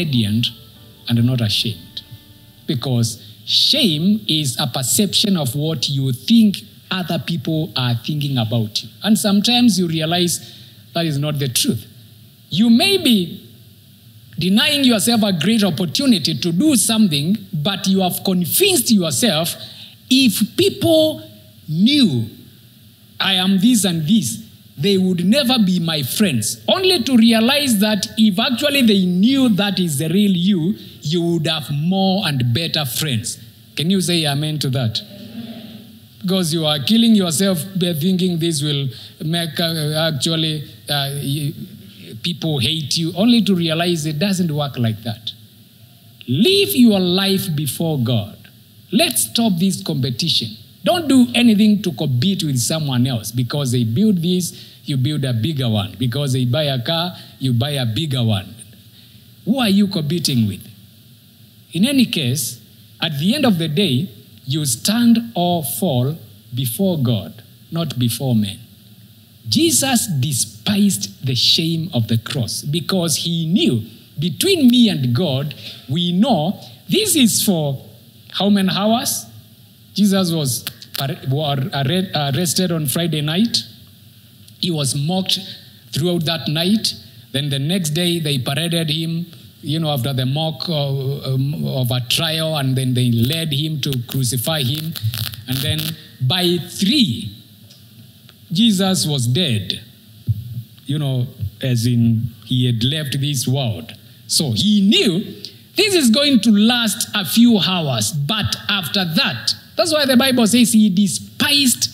radiant and not ashamed. Because shame is a perception of what you think other people are thinking about you. And sometimes you realize that is not the truth. You may be denying yourself a great opportunity to do something, but you have convinced yourself, if people knew I am this and this, they would never be my friends. Only to realize that if actually they knew that is the real you, you would have more and better friends. Can you say amen to that? Because you are killing yourself by thinking this will make people hate you, only to realize it doesn't work like that. Live your life before God. Let's stop this competition. Don't do anything to compete with someone else. Because they build this, you build a bigger one. Because they buy a car, you buy a bigger one. Who are you competing with? In any case, at the end of the day, you stand or fall before God, not before men. Jesus despised the shame of the cross because he knew between me and God, we know this is for how many hours? Jesus was arrested on Friday night. He was mocked throughout that night. Then the next day they paraded him, after the mock of a trial, and then they led him to crucify him. And then by 3, Jesus was dead, as in he had left this world. So he knew this is going to last a few hours, but after that, that's why the Bible says he despised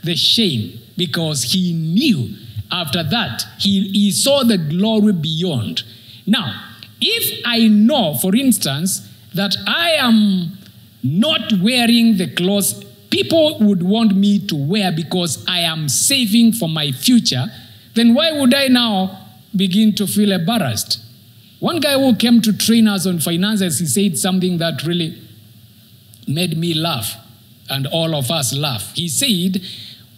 the shame, because he knew after that he saw the glory beyond. Now, if I know, for instance, that I am not wearing the clothes people would want me to wear because I am saving for my future, then why would I now begin to feel embarrassed? One guy who came to train us on finances, he said something that really made me laugh, and all of us laugh. He said,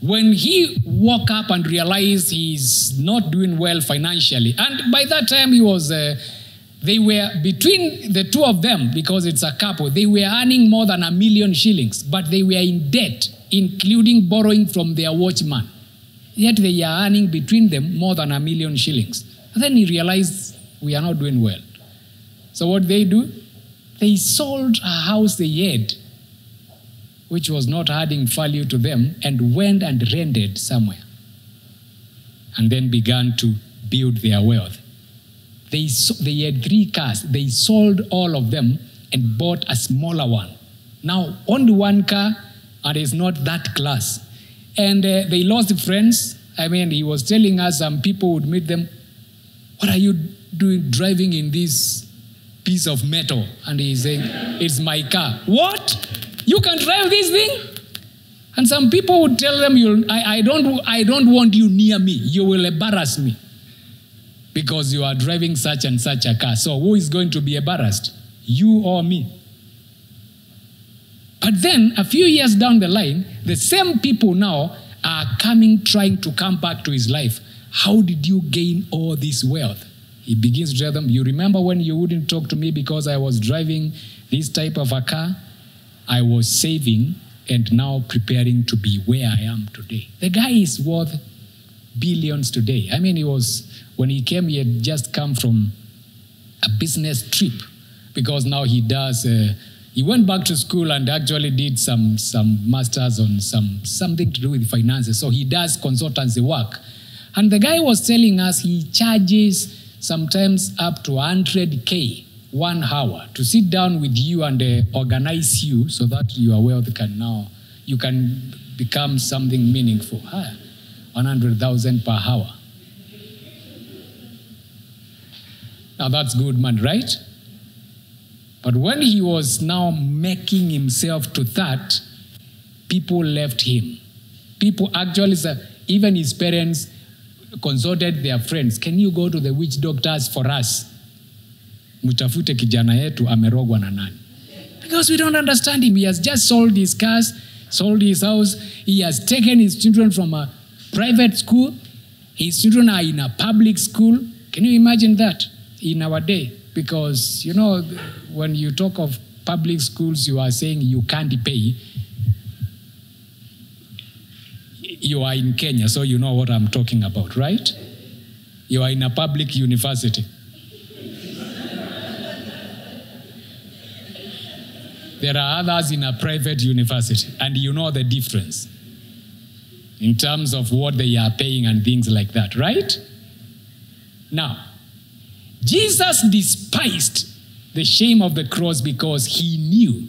when he woke up and realized he's not doing well financially, and by that time he was, they were, between the two of them, because it's a couple, they were earning more than 1 million shillings, but they were in debt, including borrowing from their watchman. Yet they are earning between them more than 1 million shillings. And then he realized, we are not doing well. So what they do? They sold a house they had, which was not adding value to them, and went and rented somewhere. And then began to build their wealth. They had 3 cars. They sold all of them and bought a smaller one. Now, only 1 car, and it's not that class. And they lost friends. He was telling us some people would meet them, what are you doing driving in this piece of metal? And he's saying, it's my car. What? You can drive this thing? And some people would tell them, I don't want you near me. You will embarrass me because you are driving such and such a car. So who is going to be embarrassed? You or me? But then, a few years down the line, the same people now are trying to come back to his life. How did you gain all this wealth? He begins to tell them, you remember when you wouldn't talk to me because I was driving this type of a car? I was saving and now preparing to be where I am today. The guy is worth billions today. When he came, he had just come from a business trip, because now he does, he went back to school and actually did some masters on something to do with finances. So he does consultancy work. And the guy was telling us he charges sometimes up to 100K 1 hour to sit down with you and organize you so that your wealth you can become something meaningful. 100,000 per hour. Now that's good, man, right? But when he was now making himself to that, people left him. People actually said, even his parents consulted their friends, can you go to the witch doctors for us? Mutafute kijana yetu amerogwa na nani? Because we don't understand him. He has just sold his cars, sold his house. He has taken his children from a private school. His children are in a public school. Can you imagine that in our day? because, when you talk of public schools, you are saying you can't pay. You are in Kenya, so you know what I'm talking about, right? You are in a public university. There are others in a private university, and you know the difference in terms of what they are paying and things like that, right? Now, Jesus despised the shame of the cross because he knew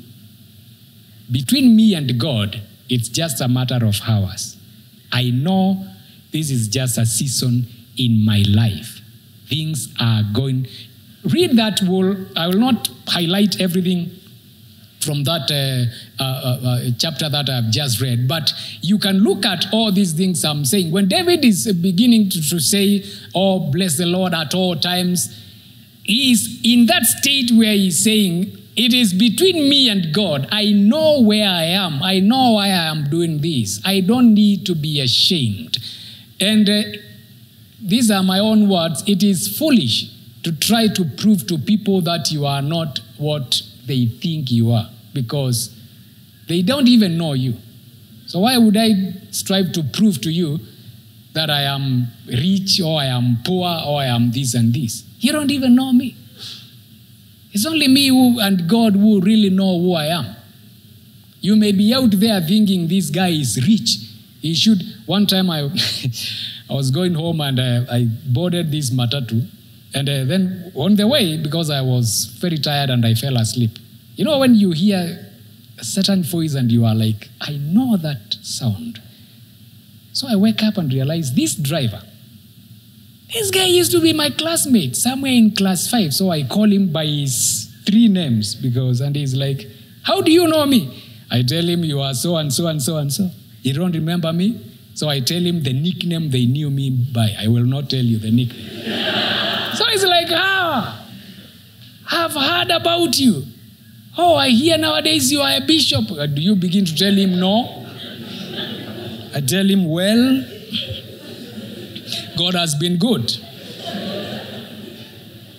between me and God, it's just a matter of hours. I know this is just a season in my life. Things are going. Read that I will not highlight everything from that chapter that I've just read, but you can look at all these things I'm saying. When David is beginning to say, oh, bless the Lord at all times, he is in that state where he's saying, it is between me and God. I know where I am. I know why I am doing this. I don't need to be ashamed. And these are my own words. It is foolish to try to prove to people that you are not what they think you are, because they don't even know you. So why would I strive to prove to you that I am rich or I am poor or I am this and this? You don't even know me. It's only me and God who really know who I am. You may be out there thinking this guy is rich. He should. One time I was going home and I boarded this matatu. And then on the way, because I was very tired and I fell asleep. You know when you hear a certain voice and you are like, I know that sound. So I wake up and realize this driver, this guy used to be my classmate somewhere in class 5. So I call him by his 3 names and he's like, how do you know me? I tell him you are so and so and so and so. You don't remember me? So I tell him the nickname they knew me by. I will not tell you the nickname. So he's like, I've heard about you. Oh, I hear nowadays you are a bishop. Do you begin to tell him no? I tell him, well, God has been good.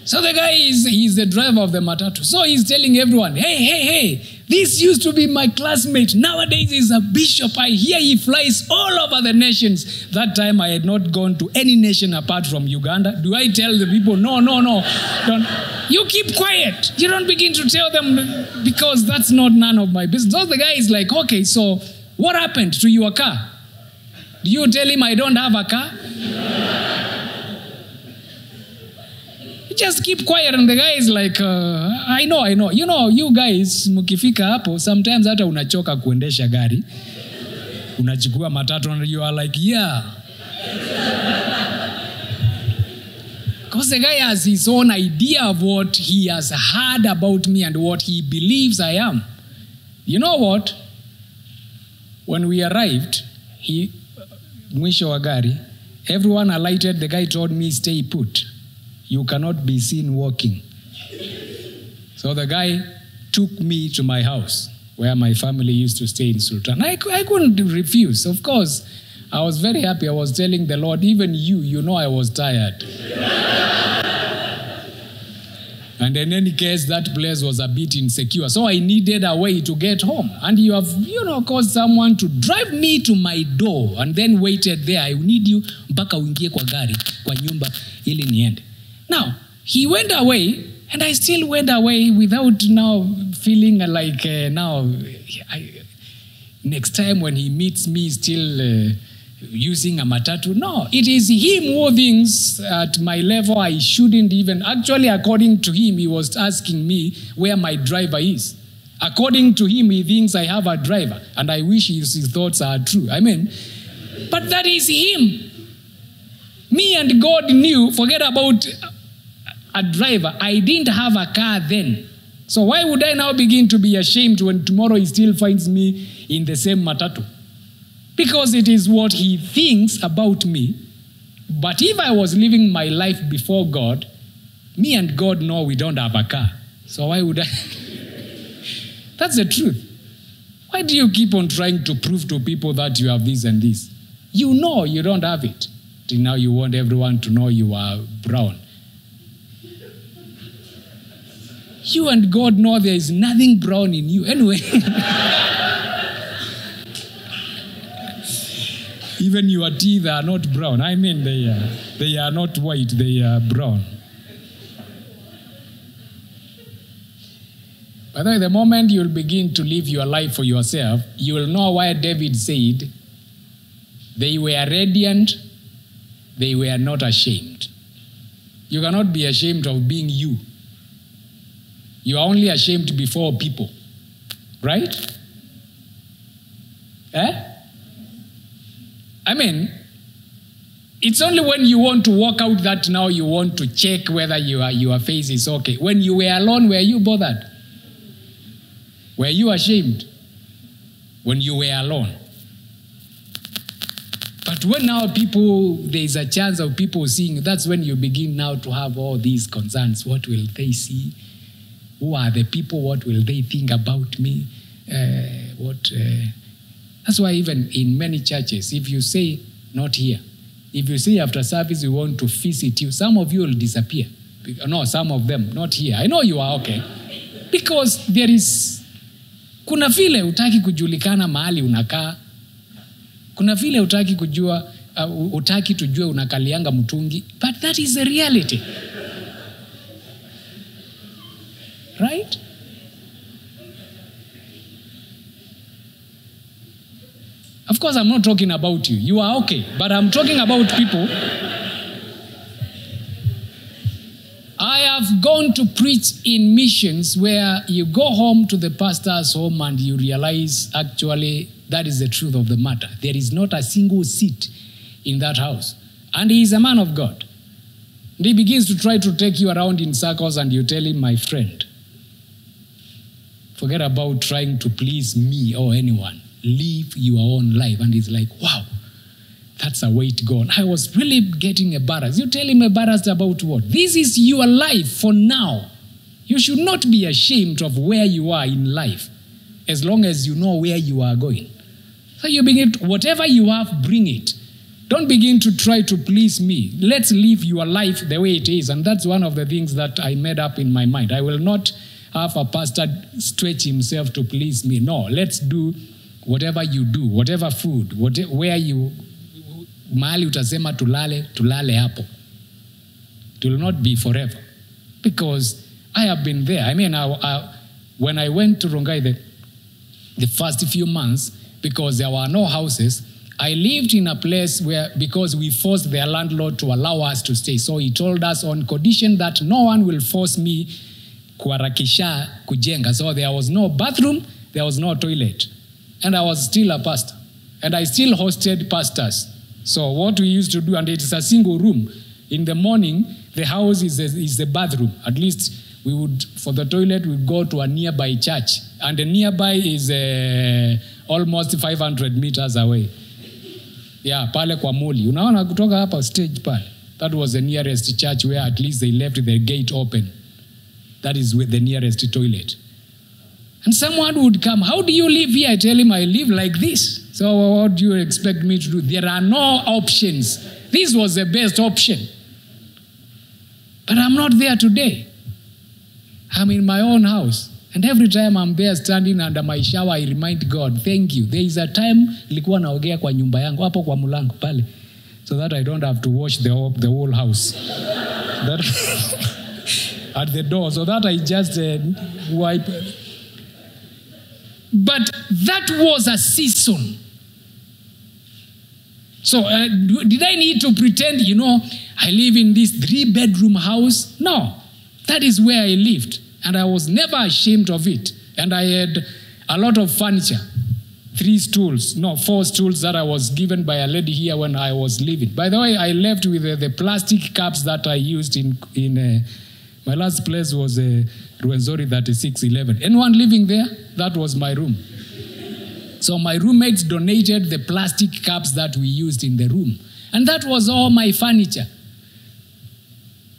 So the guy he's the driver of the matatu. So he's telling everyone, hey, this used to be my classmate. Nowadays he's a bishop. I hear he flies all over the nations. That time I had not gone to any nation apart from Uganda. Do I tell the people, no, don't. You keep quiet. You don't begin to tell them because that's not none of my business. So the guy is like, okay, so what happened to your car? Do you tell him I don't have a car? Just keep quiet. And the guy is like, I know. You know, you guys, mukifika hapo, sometimes hata unachoka kuendesha gari. Unachukua matatu and you are like, yeah. Because the guy has his own idea of what he has heard about me and what he believes I am. You know what? When we arrived, mwisho wa gari, everyone alighted. The guy told me, stay put. You cannot be seen walking. So the guy took me to my house where my family used to stay in Sultan. I couldn't refuse. Of course, I was very happy. I was telling the Lord, even you know I was tired. And in any case, that place was a bit insecure. So I needed a way to get home. And you have, caused someone to drive me to my door and then waited there. I need you mpaka uingie kwa gari, kwa nyumba, ili niende. Now, he went away, and I still went away without now feeling like next time when he meets me still using a matatu. No, it is him who thinks at my level I shouldn't even. Actually, according to him, he was asking me where my driver is. According to him, he thinks I have a driver, and I wish his thoughts are true. But that is him. Me and God knew, forget about a driver. I didn't have a car then. So why would I now begin to be ashamed when tomorrow he still finds me in the same matatu? Because it is what he thinks about me. But if I was living my life before God, me and God know we don't have a car. So why would I? That's the truth. Why do you keep on trying to prove to people that you have this and this? You know you don't have it. Now you want everyone to know you are brown. You and God know there is nothing brown in you. Anyway. Even your teeth are not brown. I mean, they are not white, they are brown. By the way, the moment you'll begin to live your life for yourself, you will know why David said, they were radiant, they were not ashamed. You cannot be ashamed of being you. You are only ashamed before people. Right? I mean, it's only when you want to walk out that now you want to check whether your face is okay. When you were alone, were you bothered? Were you ashamed? When you were alone. But when now there is a chance of people seeing, that's when you begin now to have all these concerns. What will they see? Who are the people? What will they think about me? That's why even in many churches, if you say, not here, if you say after service we want to visit you, some of you will disappear. No, some of them, not here. I know you are okay. Because there is, kuna vile hutaki kujulikana mahali unakaa. Kuna vile hutaki kujua, hutaki tujue unakalianga mtungi. But that is the reality. Right? Of course, I'm not talking about you. You are okay. But I'm talking about people. I have gone to preach in missions where you go home to the pastor's home and you realize actually that is the truth of the matter. There is not a single seat in that house. And he is a man of God. And he begins to try to take you around in circles and you tell him, my friend, forget about trying to please me or anyone. Live your own life. And he's like, wow, that's a way to go. And I was really getting embarrassed. You tell him embarrassed about what? This is your life for now. You should not be ashamed of where you are in life as long as you know where you are going. So you begin to, whatever you have, bring it. Don't begin to try to please me. Let's live your life the way it is. And that's one of the things that I made up in my mind. I will not have a pastor stretch himself to please me. No, let's do whatever you do, whatever food, where you, mahali utasema tulale hapo. It will not be forever. Because I have been there. I mean, when I went to Rongai the first few months, because there were no houses, I lived in a place where, because we forced their landlord to allow us to stay. So he told us on condition that no one will force me kuharakisha kujenga. So there was no bathroom, there was no toilet. And I was still a pastor. And I still hosted pastors. So what we used to do, and it is a single room. In the morning, the house is the bathroom. At least we would, for the toilet, we go to a nearby church. And the nearby is almost 500 meters away. Yeah, pale kwa Moli. Unaona kutoka hapa stage pale. That was the nearest church where at least they left the gate open. That is with the nearest toilet. And someone would come, how do you live here? I tell him, I live like this. So what do you expect me to do? There are no options. This was the best option. But I'm not there today. I'm in my own house. And every time I'm there standing under my shower, I remind God, thank you. There is a time nilikuwa naogea kwa nyumba yangu, hapo kwa mulango pale, so that I don't have to wash the whole house. At the door, so that I just wipe. But that was a season. So did I need to pretend, I live in this 3-bedroom house? No, that is where I lived. And I was never ashamed of it. And I had a lot of furniture. 4 stools that I was given by a lady here when I was living. By the way, I left with the plastic cups that I used in my last place was Ruenzori 3611. Anyone living there? That was my room. So my roommates donated the plastic cups that we used in the room. And that was all my furniture.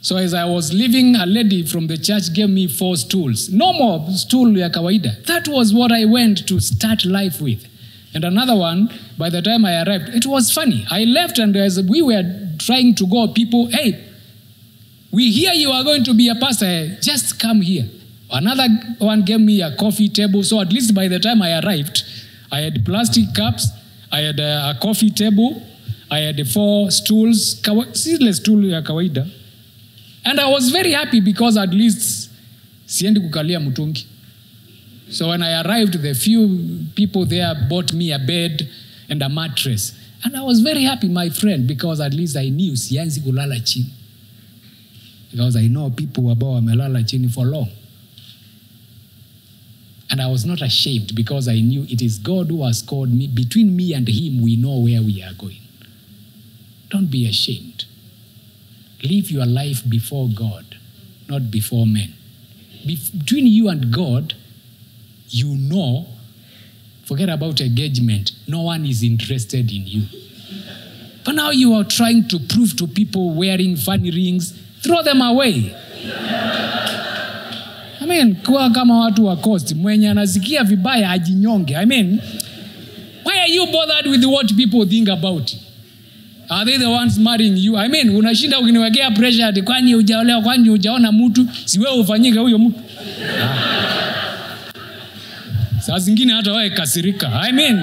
So as I was leaving, a lady from the church gave me 4 stools. No more stool ya kawaida. That was what I went to start life with. And another one, by the time I arrived, it was funny. I left and as we were trying to go, people, hey, we hear you are going to be a pastor. Just come here. Another one gave me a coffee table. So at least by the time I arrived, I had plastic cups, I had a coffee table, I had 4 stools, seatless stool ya kawaida. And I was very happy because at least siendi kukalia mutungi. So when I arrived, the few people there bought me a bed and a mattress. And I was very happy, my friend, because at least I knew sianzi kulala chini. Because I know people ambao wamelala chini for long. And I was not ashamed because I knew it is God who has called me. Between me and him, we know where we are going. Don't be ashamed. Live your life before God, not before men. Between you and God, you know, forget about engagement. No one is interested in you. But now you are trying to prove to people wearing funny rings, throw them away. I mean, kuwa kama watu wa coast, mwenye anasikia vibaya ajinyonge. I mean, why are you bothered with what people think about you? Are they the ones marrying you? I mean, unashinda ukiniwekea pressure ati kwani hujaolewa, kwani hujaona mtu, si wewe ufanyike huyo mtu. Saa zingine hata wewe kasirika. I mean,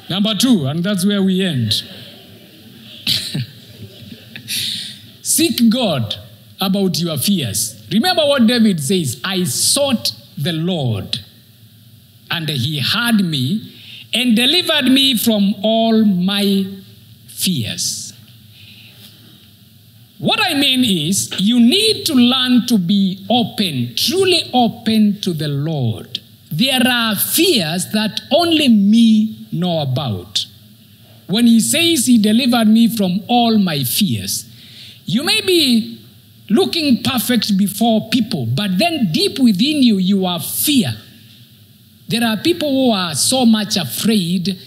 number 2, and that's where we end. Seek God about your fears. Remember what David says, I sought the Lord, and he heard me and delivered me from all my fears. What I mean is, you need to learn to be open, truly open to the Lord. There are fears that only me know about. When he says he delivered me from all my fears, you may be looking perfect before people, but then deep within you, you have fear. There are people who are so much afraid,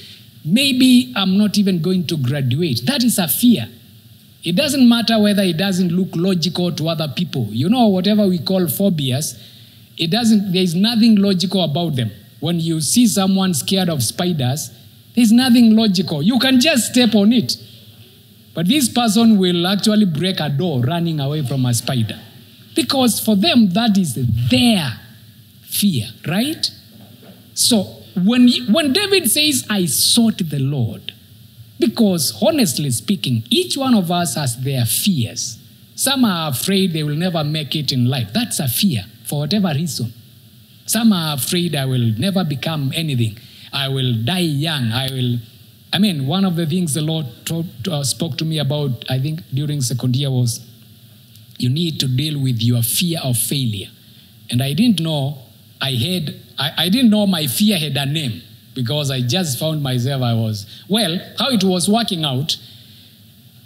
maybe I'm not even going to graduate. That is a fear. It doesn't matter whether it doesn't look logical to other people. You know, whatever we call phobias, there is nothing logical about them. When you see someone scared of spiders, there's nothing logical. You can just step on it. But this person will actually break a door running away from a spider. Because for them, that is their fear, right? So when David says, I sought the Lord, because honestly speaking, each one of us has their fears. Some are afraid they will never make it in life. That's a fear for whatever reason. Some are afraid I will never become anything. I will die young. One of the things the Lord spoke to me about, I think during second year, was you need to deal with your fear of failure. And I didn't know I didn't know my fear had a name, because I just found myself, how it was working out,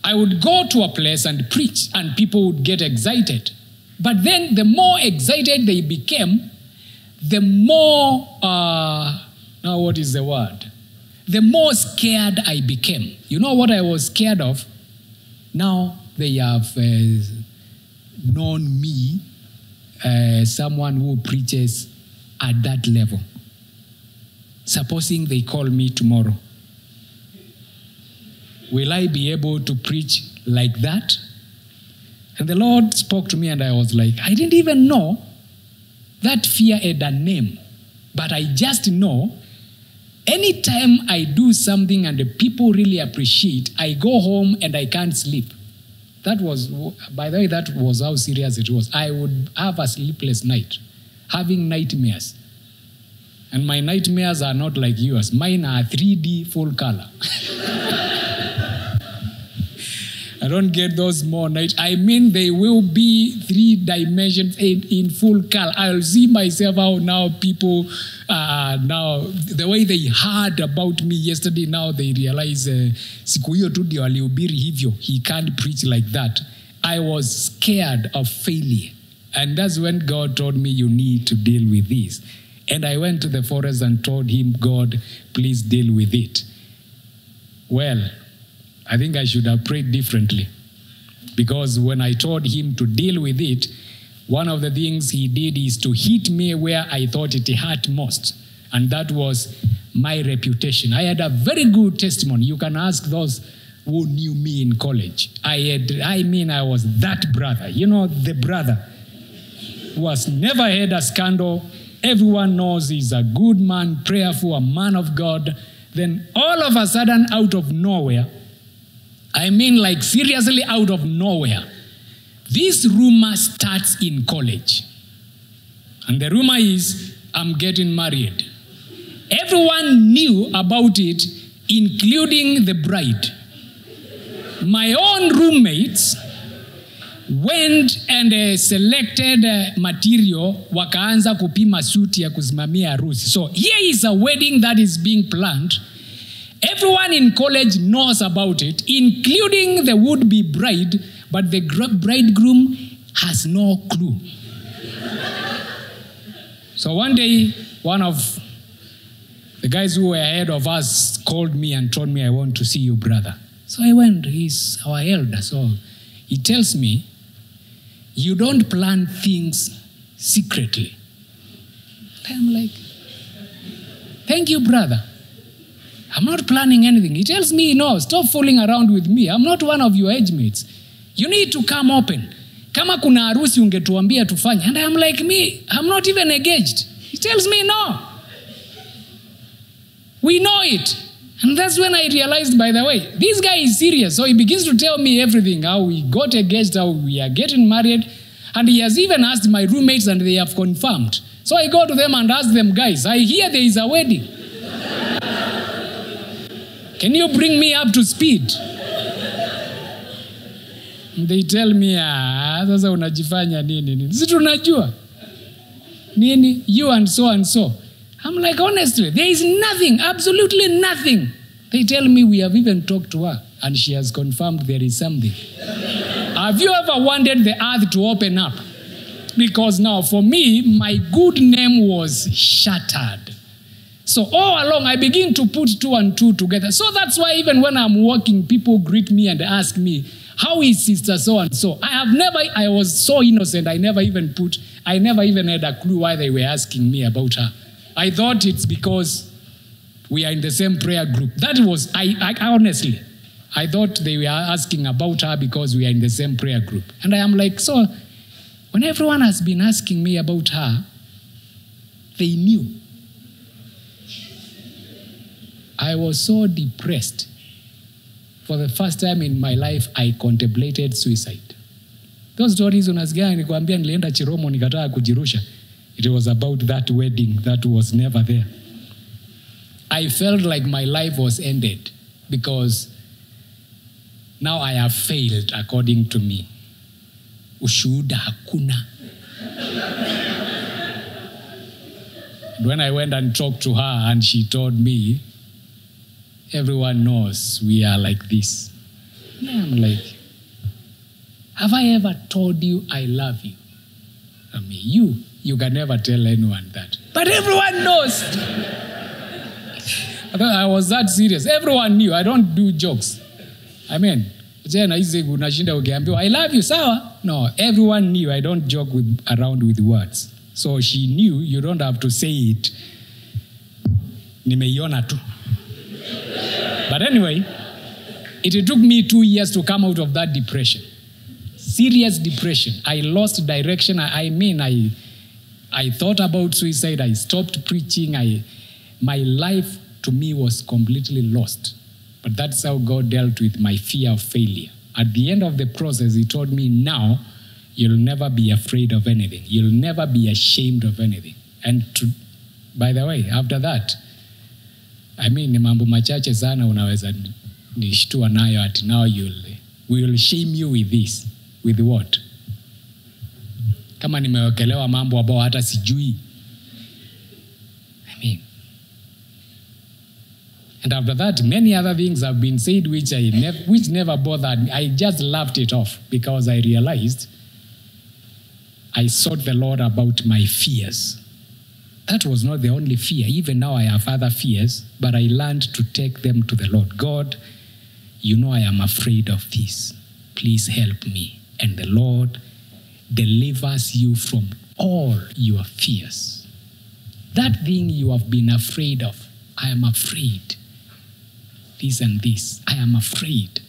I would go to a place and preach and people would get excited. But then the more excited they became, the more, now what is the word? The more scared I became. You know what I was scared of? Now they have known me, someone who preaches at that level. Supposing they call me tomorrow, will I be able to preach like that? And the Lord spoke to me and I was like, I didn't even know that fear had a name. But I just know anytime I do something and the people really appreciate, I go home and I can't sleep. That was, by the way, that was how serious it was. I would have a sleepless night, having nightmares. And my nightmares are not like yours. Mine are 3D full color. I don't get those more nights. They will be 3 dimensions in full color. I'll see myself how now people, now the way they heard about me yesterday, now they realize, siku hiyo tu ndio alihubiri hivyo. He can't preach like that. I was scared of failure. And that's when God told me, you need to deal with this. And I went to the forest and told him, God, please deal with it. Well, I think I should have prayed differently. Because when I told him to deal with it, one of the things he did is to hit me where I thought it hurt most. And that was my reputation. I had a very good testimony. You can ask those who knew me in college. I was that brother. You know, the brother who has never had a scandal. Everyone knows he's a good man, prayerful, a man of God. Then all of a sudden, out of nowhere, like seriously out of nowhere, this rumor starts in college. And the rumor is, I'm getting married. Everyone knew about it, including the bride. My own roommates went and selected material, wakaanza kupima suti ya kusimamia harusi. So here is a wedding that is being planned. Everyone in college knows about it, including the would-be bride, but the bridegroom has no clue. So one day, one of the guys who were ahead of us called me and told me, I want to see you, brother. So I went. He's our elder. So he tells me, you don't plan things secretly. I'm like, thank you, brother. I'm not planning anything. He tells me, no, stop fooling around with me. I'm not one of your age mates. You need to come open. Kama kuna harusi ungetuambia tufanye. And I'm like, I'm not even engaged. He tells me, no. We know it. And that's when I realized, by the way, this guy is serious. So he begins to tell me everything, how we got engaged, how we are getting married. And he has even asked my roommates and they have confirmed. So I go to them and ask them, guys, I hear there is a wedding. Can you bring me up to speed? They tell me, sasa unajifanya nini? Sisi tunajua. Nini? You and so and so. I'm like, honestly, there is nothing, absolutely nothing. They tell me we have even talked to her and she has confirmed there is something. Have you ever wanted the earth to open up? Because now for me, my good name was shattered. So all along, I begin to put two and two together. So that's why even when I'm walking, people greet me and ask me, how is sister so and so? I was so innocent, I never even had a clue why they were asking me about her. I thought it's because we are in the same prayer group. That was, I honestly, I thought they were asking about her because we are in the same prayer group. And I am like, so when everyone has been asking me about her, they knew. I was so depressed. For the first time in my life, I contemplated suicide. Those stories unasikia nikwambia nilienda Chiromo nikataka kujirusha. It was about that wedding that was never there. I felt like my life was ended because now I have failed according to me. Ushuhuda hakuna. And when I went and talked to her and she told me, everyone knows we are like this. And I'm like, have I ever told you I love you? I mean, you can never tell anyone that. But everyone knows. I was that serious. Everyone knew. I don't do jokes. I mean, I love you, sawa? No, everyone knew. I don't joke around with words. So she knew you don't have to say it. Nimeiona tu. But anyway, it took me 2 years to come out of that depression. Serious depression. I lost direction. I thought about suicide. I stopped preaching. My life to me was completely lost. But that's how God dealt with my fear of failure. At the end of the process, he told me, now, you'll never be afraid of anything. You'll never be ashamed of anything. And by the way, after that, ni mambo machache sana unaweza nishtua nayo ati now we will shame you with this. With what? Kama nimewekelewa mambo ambao hata sijui. And after that, many other things have been said which never bothered me. I just laughed it off because I realized I sought the Lord about my fears. That was not the only fear. Even now I have other fears, but I learned to take them to the Lord. God, you know I am afraid of this. Please help me. And the Lord delivers you from all your fears. That thing you have been afraid of, I am afraid. This and this, I am afraid.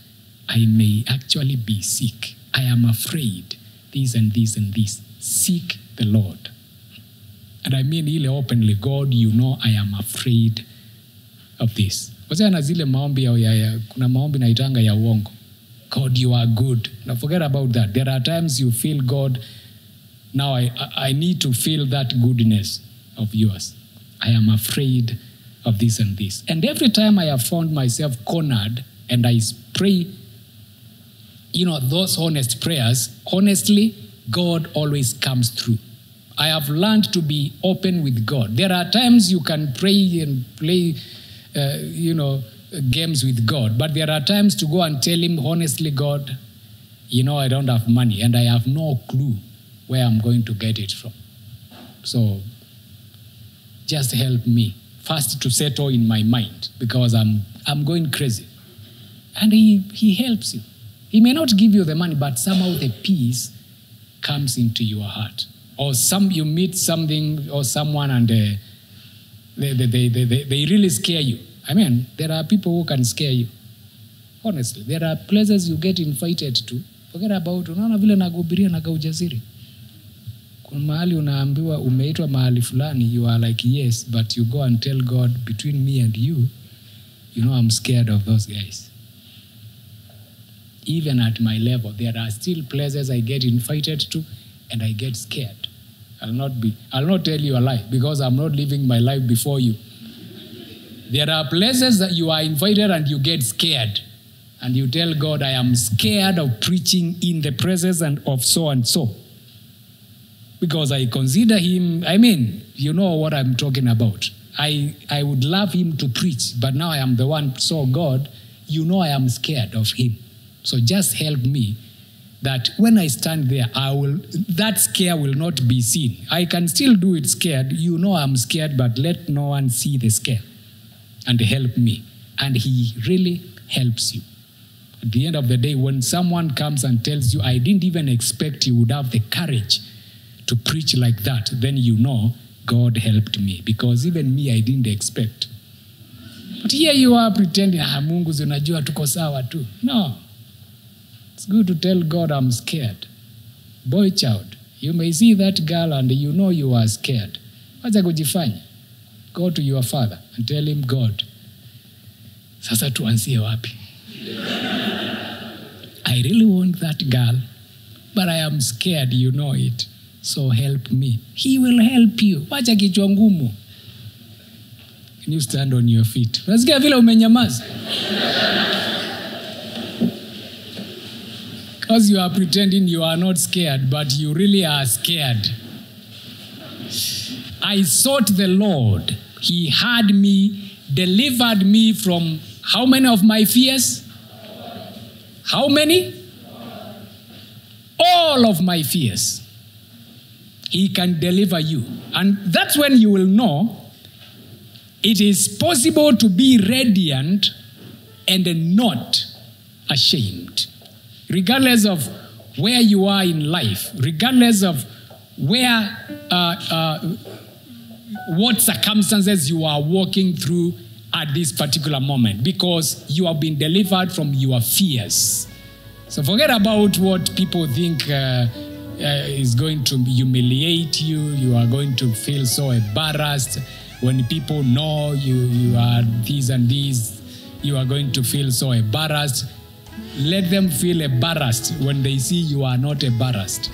I may actually be sick. I am afraid. This and this and this. Seek the Lord. And I mean really openly, God, you know I am afraid of this. Wazia na zile maombi ya kuna maombi naitanga ya uongo. God, you are good. Now forget about that. There are times you feel God, now I need to feel that goodness of yours. I am afraid of this and this. And every time I have found myself cornered and I pray, those honest prayers, honestly, God always comes through. I have learned to be open with God. There are times you can pray and play, games with God. But there are times to go and tell him, honestly, God, I don't have money and I have no clue where I'm going to get it from. So just help me first to settle in my mind because I'm going crazy. And he helps you. He may not give you the money, but somehow the peace comes into your heart. Or you meet something or someone and they really scare you. I mean, there are people who can scare you. Honestly, there are places you get invited to. Forget about, unaona vile nakuhubiria na ujasiri. Kuna mahali unaambiwa umeitwa mahali fulani, you are like, yes, but you go and tell God, between me and you, I'm scared of those guys. Even at my level, there are still places I get invited to and I get scared. I'll not tell you a lie because I'm not living my life before you. There are places that you are invited and you get scared. And you tell God, I am scared of preaching in the presence of so and so. Because I consider him, you know what I'm talking about. I would love him to preach, but now I am the one. So God, I am scared of him. So just help me that when I stand there, that scare will not be seen. I can still do it scared. I'm scared, but let no one see the scare. And help me. And he really helps you. At the end of the day, when someone comes and tells you, I didn't even expect you would have the courage to preach like that, then God helped me. Because even me, I didn't expect. But here you are pretending, Mungu zinajua tuko sawa tu. No. It's good to tell God I'm scared. Boy child, you may see that girl and you are scared. Wacha kujifanya. Go to your father and tell him, God, sasa tuanzie wapi? I really want that girl, but I am scared, you know it. So help me. He will help you. Wacha kichwa ngumu. Can you stand on your feet? Unasikia vile umenyamaza? Because you are pretending you are not scared, but you really are scared. I sought the Lord. He heard me, delivered me from how many of my fears? How many? All of my fears. He can deliver you. And that's when you will know it is possible to be radiant and not ashamed. Regardless of where you are in life, regardless of what circumstances you are walking through at this particular moment, because you have been delivered from your fears. So forget about what people think is going to humiliate you. You are going to feel so embarrassed when people know you are this and this. You are going to feel so embarrassed. Let them feel embarrassed when they see you are not embarrassed.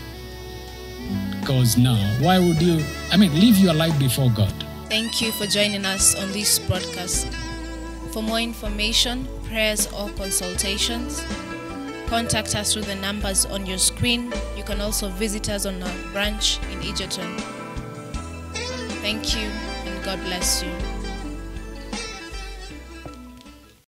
Because now, why would you, live your life before God. Thank you for joining us on this broadcast. For more information, prayers or consultations, contact us through the numbers on your screen. You can also visit us on our branch in Egerton. Thank you and God bless you.